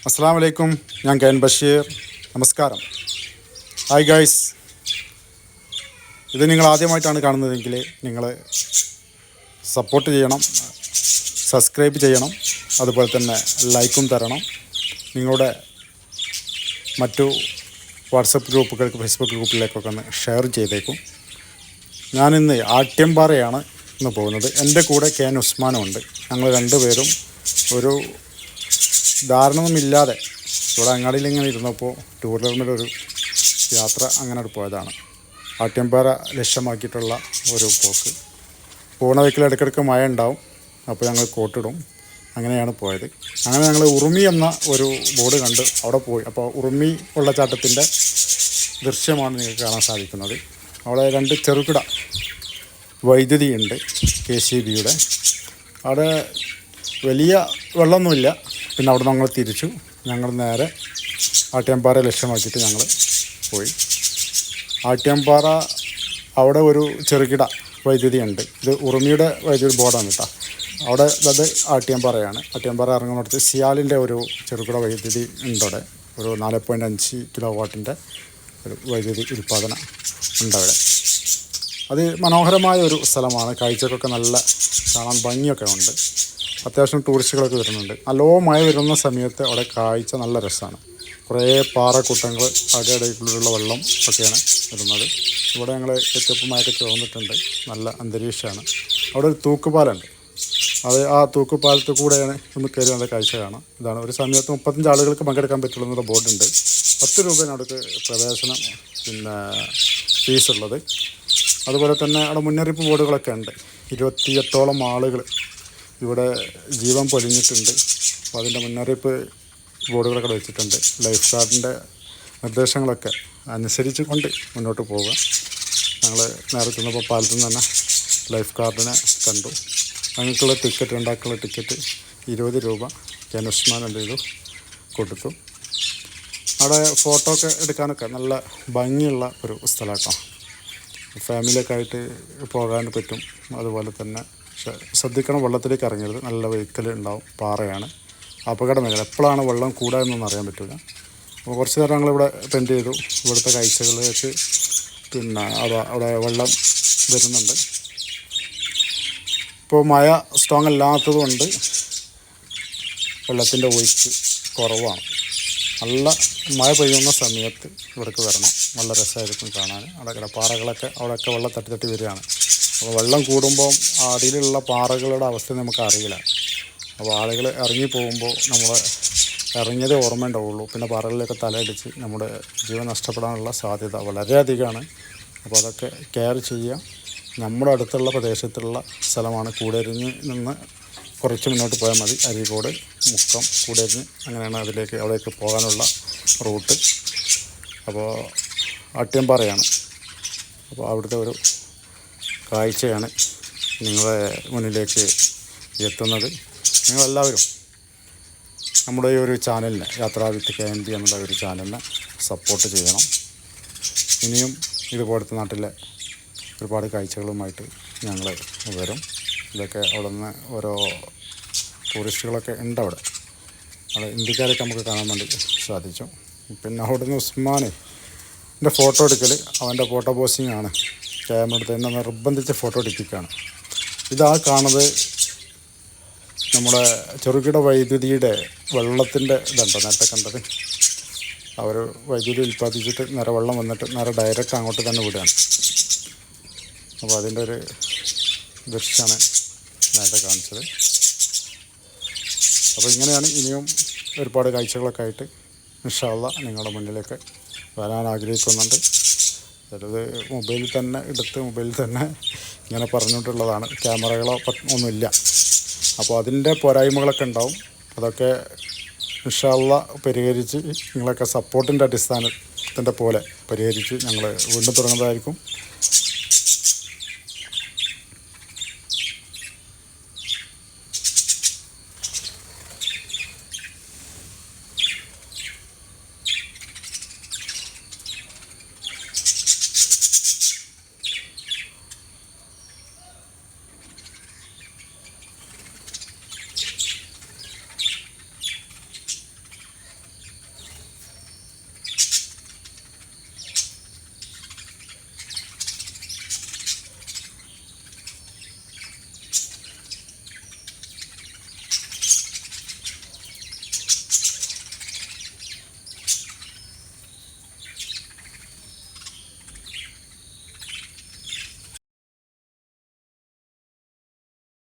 അസ്സലാമു അലൈക്കും. ഞാൻ കെ എൻ ബഷീർ. നമസ്കാരം. Hi guys. ഇത് നിങ്ങൾ ആദ്യമായിട്ടാണ് കാണുന്നതെങ്കിൽ നിങ്ങൾ സപ്പോർട്ട് ചെയ്യണം, സബ്സ്ക്രൈബ് ചെയ്യണം, അതുപോലെ തന്നെ ലൈക്കും തരണം. നിങ്ങളുടെ മറ്റു വാട്സപ്പ് ഗ്രൂപ്പുകൾക്ക്, ഫേസ്ബുക്ക് ഗ്രൂപ്പിലേക്കൊക്കെ ഒന്ന് ഷെയർ ചെയ്തേക്കും. ഞാനിന്ന് ആട്യംപാറയാണ് ഇന്ന് പോകുന്നത്. എൻ്റെ കൂടെ കെ എൻ ഉസ്മാനുമുണ്ട്. ഞങ്ങൾ രണ്ടുപേരും ഒരു ധാരണയൊന്നുമില്ലാതെ ഇവിടെ അങ്ങാടിയിൽ ഇങ്ങനെ ഇരുന്നപ്പോൾ ടൂ വീലറിൻ്റെ യാത്ര അങ്ങനെ പോയതാണ്. ആട്യംപാറ ലക്ഷ്യമാക്കിയിട്ടുള്ള ഒരു പോക്ക്. പോകുന്ന വഴിക്കിൽ ഇടയ്ക്കിടയ്ക്ക് മഴ ഉണ്ടാവും, അപ്പോൾ ഞങ്ങൾ കോട്ടിടും. അങ്ങനെയാണ് പോയത്. അങ്ങനെ ഞങ്ങൾ ഉറുമി എന്ന ഒരു ബോർഡ് കണ്ട് അവിടെ പോയി. അപ്പോൾ ഉറുമി വെള്ളച്ചാട്ടത്തിൻ്റെ ദൃശ്യമാണ് നിങ്ങൾക്ക് കാണാൻ സാധിക്കുന്നത്. അവിടെ രണ്ട് ചെറുകിട വൈദ്യുതി ഉണ്ട്, KCBയുടെ. അവിടെ വലിയ വെള്ളമൊന്നുമില്ല. പിന്നെ അവിടെ ഞങ്ങൾ തിരിച്ചു. ഞങ്ങൾ നേരെ ആട്യംപാറ ലക്ഷ്യമാക്കിയിട്ട് ഞങ്ങൾ പോയി. ആട്യംപാറ അവിടെ ഒരു ചെറുകിട വൈദ്യുതി ഉണ്ട്. ഇത് ഉറുമിയുടെ വൈദ്യുതി ബോർഡാണ് കേട്ടോ. അവിടെ അത് ആട്യംപാറയാണ്. ആട്യംപാറ ഇറങ്ങുന്നിടത്ത് സിയാലിൻ്റെ ഒരു ചെറുകിട വൈദ്യുതി ഉണ്ട്. അവിടെ ഒരു 4.5 കിലോ വാട്ടിൻ്റെ ഒരു വൈദ്യുതി ഉൽപ്പാദനം ഉണ്ട് അവിടെ. അത് മനോഹരമായ ഒരു സ്ഥലമാണ്. കാഴ്ചക്കൊക്കെ നല്ല കാണാൻ ഭംഗിയൊക്കെ ഉണ്ട്. അത്യാവശ്യം ടൂറിസ്റ്റുകളൊക്കെ വരുന്നുണ്ട്. നല്ലോ മഴ വരുന്ന സമയത്ത് അവിടെ കാഴ്ച നല്ല രസമാണ്. കുറേ പാറക്കൂട്ടങ്ങൾ, ഇടയിലുള്ള വെള്ളം ഒക്കെയാണ് വരുന്നത്. ഇവിടെ ഞങ്ങൾ എത്തിയപ്പോൾ മഴയൊക്കെ ചോർന്നിട്ടുണ്ട്. നല്ല അന്തരീക്ഷമാണ്. അവിടെ ഒരു തൂക്കുപാലമുണ്ട്. ആ തൂക്കുപാലത്തിൽ കൂടെയാണ് ഒന്ന് കയറി നല്ല കാഴ്ച കാണാം. ഇതാണ് ഒരു സമയത്ത് 35 ആളുകൾക്ക് പങ്കെടുക്കാൻ പറ്റുള്ളൂ എന്നുള്ള ബോർഡുണ്ട്. 10 രൂപയാണ് അവിടേക്ക് പ്രവേശനം ഫീസുള്ളത്. അതുപോലെ തന്നെ അവിടെ മുന്നറിയിപ്പ് ബോർഡുകളൊക്കെ ഉണ്ട്. 28ഓളം ആളുകൾ ഇവിടെ ജീവൻ പൊലിഞ്ഞിട്ടുണ്ട്. അപ്പോൾ അതിൻ്റെ മുന്നറിയിപ്പ് ബോർഡുകളൊക്കെ വെച്ചിട്ടുണ്ട്. ലൈഫ് ഗാർഡിൻ്റെ നിർദ്ദേശങ്ങളൊക്കെ അനുസരിച്ച് കൊണ്ട് മുന്നോട്ട് പോവുക. ഞങ്ങൾ നേരെ ചെന്നപ്പോൾ പാലത്തിൽ നിന്ന് തന്നെ ലൈഫ് ഗാർഡിനെ കണ്ടു. ഞങ്ങൾക്കുള്ള ടിക്കറ്റ്, ഉണ്ടാക്കുള്ള ടിക്കറ്റ് 20 രൂപ കെ എൻ ഉസ്മാൻ എന്ത് ചെയ്തു കൊടുത്തു. അവിടെ ഫോട്ടോ ഒക്കെ എടുക്കാനൊക്കെ നല്ല ഭംഗിയുള്ള ഒരു സ്ഥലമാട്ടോ. ഫാമിലിയൊക്കെ ആയിട്ട് പോകാൻ പറ്റും. അതുപോലെ തന്നെ ശ്രദ്ധിക്കണം, വെള്ളത്തിലേക്ക് ഇറങ്ങരുത്. നല്ല വെഹിക്കൽ ഉണ്ടാവും. പാറയാണ്, അപകട മേഖല. എപ്പോഴാണ് വെള്ളം കൂടാതെന്നൊന്നും അറിയാൻ പറ്റില്ല. അപ്പോൾ കുറച്ച് നേരം ഞങ്ങളിവിടെ സ്പെൻഡ് ചെയ്തു. ഇവിടുത്തെ കാഴ്ചകൾ വെച്ച് അവിടെ വെള്ളം വരുന്നുണ്ട്. ഇപ്പോൾ മഴ സ്ട്രോങ് അല്ലാത്തതുകൊണ്ട് വെള്ളത്തിൻ്റെ ഒഴുക്ക് കുറവാണ്. നല്ല മഴ പെയ്യുന്ന സമയത്ത് ഇവിടേക്ക് വരണം. നല്ല രസമായിരിക്കും കാണാൻ. അവിടെ പാറകളൊക്കെ അവിടെയൊക്കെ വെള്ളം തട്ടി വരികയാണ്. അപ്പോൾ വെള്ളം കൂടുമ്പോൾ അടിയിലുള്ള പാറകളുടെ അവസ്ഥ നമുക്ക് അറിയില്ല. അപ്പോൾ ആളുകൾ ഇറങ്ങി പോകുമ്പോൾ നമ്മൾ ഇറങ്ങിയതേ ഓർമ്മ ഉണ്ടാവുള്ളൂ. പിന്നെ പാറകളിലൊക്കെ തലയടിച്ച് നമ്മുടെ ജീവൻ നഷ്ടപ്പെടാനുള്ള സാധ്യത വളരെയധികമാണ്. അപ്പോൾ അതൊക്കെ കെയർ ചെയ്യുക. നമ്മുടെ അടുത്തുള്ള പ്രദേശത്തുള്ള സ്ഥലമാണ്. കൂടരിഞ്ഞ് നിന്ന് കുറച്ച് മുന്നോട്ട് പോയാൽ മതി. അരീക്കോട്, മുക്കം, കൂടരിഞ്ഞ് അങ്ങനെയാണ് അവിടേക്ക് പോകാനുള്ള റൂട്ട്. അപ്പോൾ ആട്യംപാറയാണ്. അപ്പോൾ അവിടുത്തെ ഒരു കാഴ്ചയാണ് നിങ്ങളെ മുന്നിലേക്ക് എത്തുന്നത്. നിങ്ങളെല്ലാവരും നമ്മുടെ ഈ ഒരു ചാനലിനെ, യാത്രാ വിത്ത് KNB എന്നുള്ള ഒരു ചാനലിനെ സപ്പോർട്ട് ചെയ്യണം. ഇനിയും ഇതുപോലത്തെ നാട്ടിലെ ഒരുപാട് കാഴ്ചകളുമായിട്ട് ഞങ്ങൾ വരും. ഇതൊക്കെ അവിടെ നിന്ന് ഓരോ ടൂറിസ്റ്റുകളൊക്കെ ഉണ്ട് അവിടെ. ഇന്ത്യക്കാരൊക്കെ നമുക്ക് കാണാൻ വേണ്ടി സാധിച്ചു. പിന്നെ അവിടെ നിന്ന് ഉസ്മാൻ്റെ ഫോട്ടോ എടുക്കൽ, അവൻ്റെ ഫോട്ടോ പോസ്റ്റിംഗ് ആണ്. ക്യാമറ എടുത്ത് എന്നെ നിർബന്ധിച്ച് ഫോട്ടോ എടുപ്പിക്കുകയാണ്. ഇതാ കാണുന്നത് നമ്മുടെ ചെറുകിട വൈദ്യുതിയുടെ വെള്ളത്തിൻ്റെ ഇതുണ്ടോ നേരത്തെ കണ്ടത്. അവർ വൈദ്യുതി ഉൽപ്പാദിച്ചിട്ട് നേരെ വെള്ളം വന്നിട്ട് നേരെ ഡയറക്റ്റ് അങ്ങോട്ട് തന്നെ വിടുകയാണ്. അപ്പോൾ അതിൻ്റെ ഒരു ദൃശ്യമാണ് നേരത്തെ കാണിച്ചത്. അപ്പോൾ ഇങ്ങനെയാണ്. ഇനിയും ഒരുപാട് കാഴ്ചകളൊക്കെ ആയിട്ട് ഇൻഷാ അല്ലാഹ് നിങ്ങളുടെ മുന്നിലേക്ക് വരാൻ ആഗ്രഹിക്കുന്നുണ്ട്. ചിലത് മൊബൈലിൽ തന്നെ ഇങ്ങനെ പറഞ്ഞിട്ടുള്ളതാണ്. ക്യാമറകളോ ഒന്നുമില്ല. അപ്പോൾ അതിൻ്റെ പോരായ്മകളൊക്കെ ഉണ്ടാവും. അതൊക്കെ ഇൻഷാ അല്ലാഹ് പരിഹരിച്ച് നിങ്ങളൊക്കെ സപ്പോർട്ടിൻ്റെ അടിസ്ഥാനത്തിൻ്റെ പോലെ പരിഹരിച്ച് ഞങ്ങൾ വീണ്ടും തുടങ്ങുന്നതായിരിക്കും.